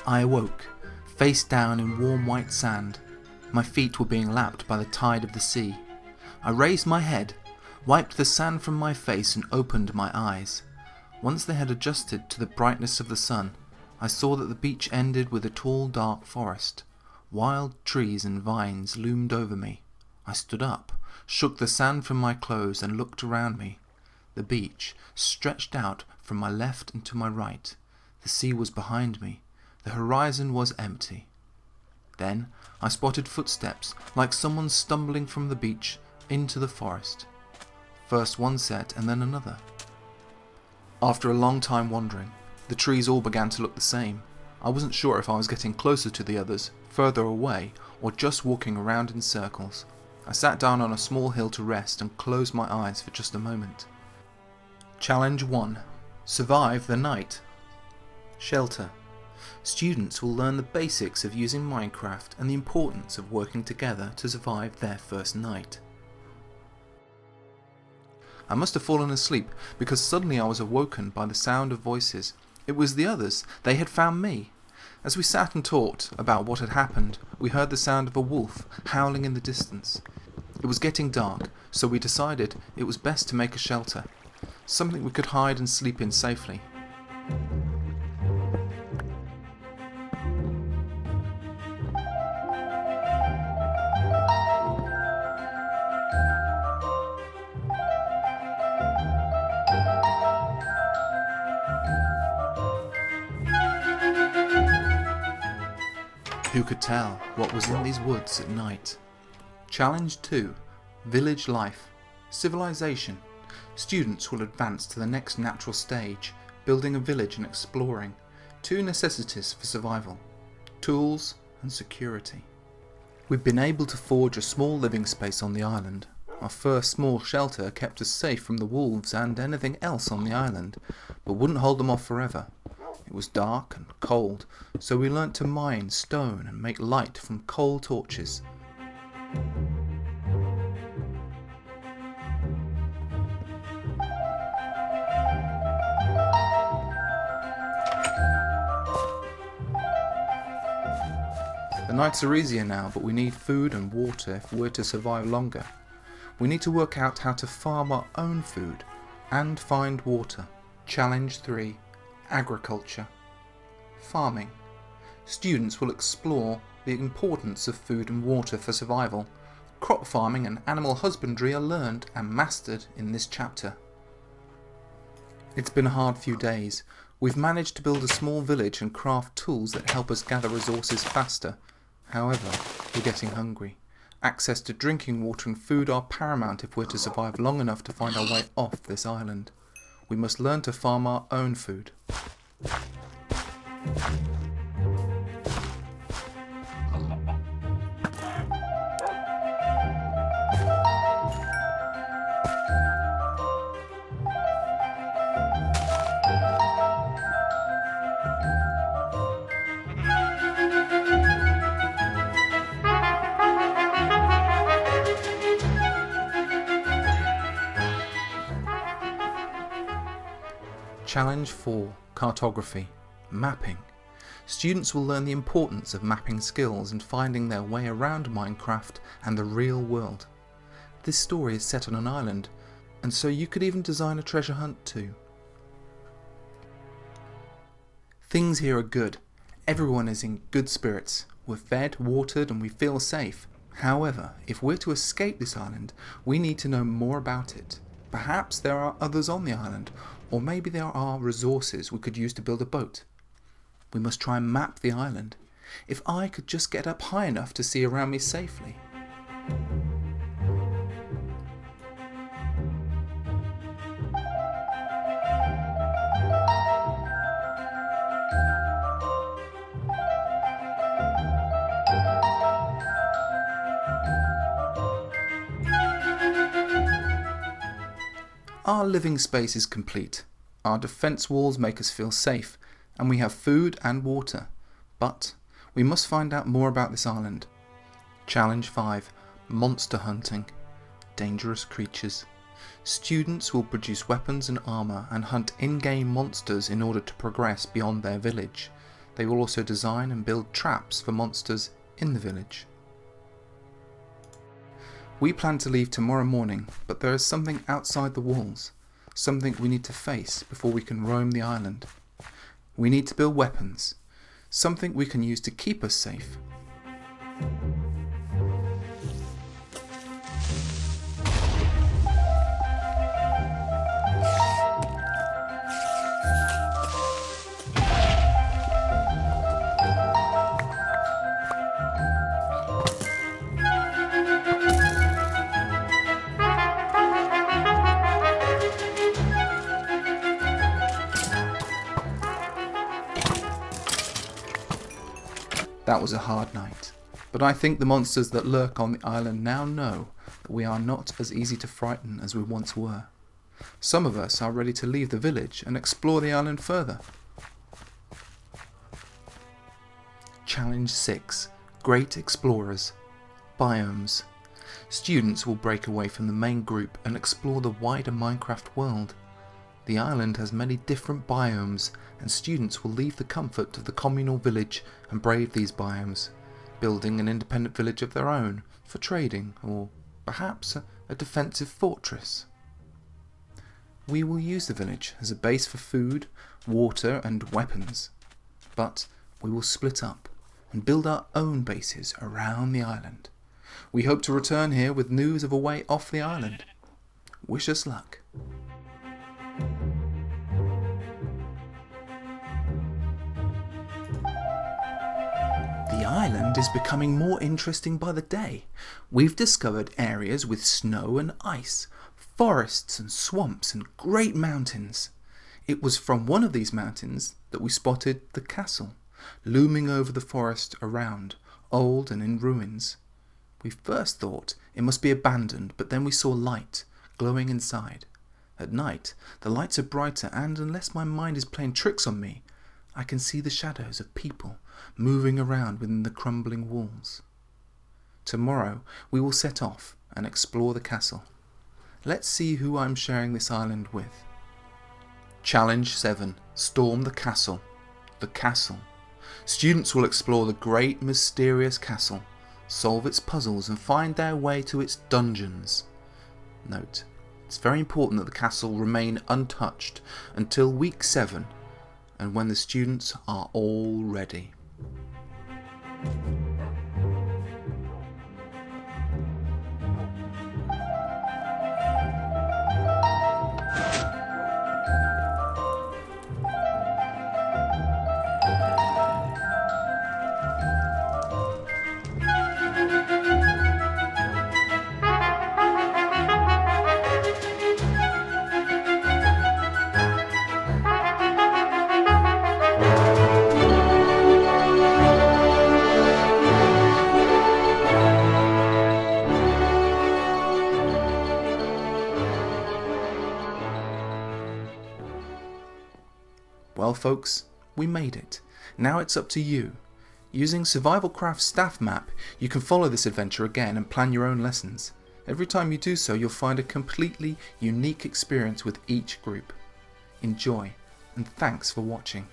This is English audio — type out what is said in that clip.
I awoke, face down in warm white sand. My feet were being lapped by the tide of the sea. I raised my head, wiped the sand from my face and opened my eyes. Once they had adjusted to the brightness of the sun, I saw that the beach ended with a tall dark forest. Wild trees and vines loomed over me. I stood up, shook the sand from my clothes and looked around me. The beach stretched out from my left and to my right. The sea was behind me. The horizon was empty. Then I spotted footsteps, like someone stumbling from the beach into the forest. First one set and then another. After a long time wandering, the trees all began to look the same. I wasn't sure if I was getting closer to the others, further away, or just walking around in circles. I sat down on a small hill to rest and closed my eyes for just a moment. Challenge 1. Survive the night. Shelter. Students will learn the basics of using Minecraft and the importance of working together to survive their first night. I must have fallen asleep because suddenly I was awoken by the sound of voices. It was the others. They had found me. As we sat and talked about what had happened, we heard the sound of a wolf howling in the distance. It was getting dark, so we decided it was best to make a shelter, something we could hide and sleep in safely. Who could tell what was in these woods at night? Challenge 2. Village life. Civilization. Students will advance to the next natural stage, building a village and exploring. 2 necessities for survival: tools and security. We've been able to forge a small living space on the island. Our first small shelter kept us safe from the wolves and anything else on the island, but wouldn't hold them off forever. It was dark and cold, so we learnt to mine stone and make light from coal torches. The nights are easier now, but we need food and water if we're to survive longer. We need to work out how to farm our own food and find water. Challenge 3. Agriculture. Farming. Students will explore the importance of food and water for survival. Crop farming and animal husbandry are learned and mastered in this chapter. It's been a hard few days. We've managed to build a small village and craft tools that help us gather resources faster. However, we're getting hungry. Access to drinking water and food are paramount if we're to survive long enough to find our way off this island. We must learn to farm our own food. Challenge 4. Cartography. Mapping. Students will learn the importance of mapping skills and finding their way around Minecraft and the real world. This story is set on an island, and so you could even design a treasure hunt too. Things here are good. Everyone is in good spirits. We're fed, watered, and we feel safe. However, if we're to escape this island, we need to know more about it. Perhaps there are others on the island, or maybe there are resources we could use to build a boat. We must try and map the island. If I could just get up high enough to see around me safely. Our living space is complete. Our defense walls make us feel safe, and we have food and water. But we must find out more about this island. Challenge 5. Monster hunting. Dangerous creatures. Students will produce weapons and armor and hunt in-game monsters in order to progress beyond their village. They will also design and build traps for monsters in the village. We plan to leave tomorrow morning, but there is something outside the walls, something we need to face before we can roam the island. We need to build weapons, something we can use to keep us safe. That was a hard night, but I think the monsters that lurk on the island now know that we are not as easy to frighten as we once were. Some of us are ready to leave the village and explore the island further. Challenge 6. Great Explorers. Biomes. Students will break away from the main group and explore the wider Minecraft world. The island has many different biomes, and students will leave the comfort of the communal village and brave these biomes, building an independent village of their own for trading or perhaps a defensive fortress. We will use the village as a base for food, water and weapons, but we will split up and build our own bases around the island. We hope to return here with news of a way off the island. Wish us luck. The island is becoming more interesting by the day. We've discovered areas with snow and ice, forests and swamps and great mountains. It was from one of these mountains that we spotted the castle, looming over the forest around, old and in ruins. We first thought it must be abandoned, but then we saw light glowing inside. At night, the lights are brighter and, unless my mind is playing tricks on me, I can see the shadows of people moving around within the crumbling walls. Tomorrow we will set off and explore the castle. Let's see who I'm sharing this island with. Challenge 7. Storm the castle. The castle. Students will explore the great mysterious castle, solve its puzzles and find their way to its dungeons. Note, it's very important that the castle remain untouched until week 7 and when the students are all ready. Well folks, we made it. Now it's up to you. Using Survivalcraft's staff map, you can follow this adventure again and plan your own lessons. Every time you do so, you'll find a completely unique experience with each group. Enjoy, and thanks for watching.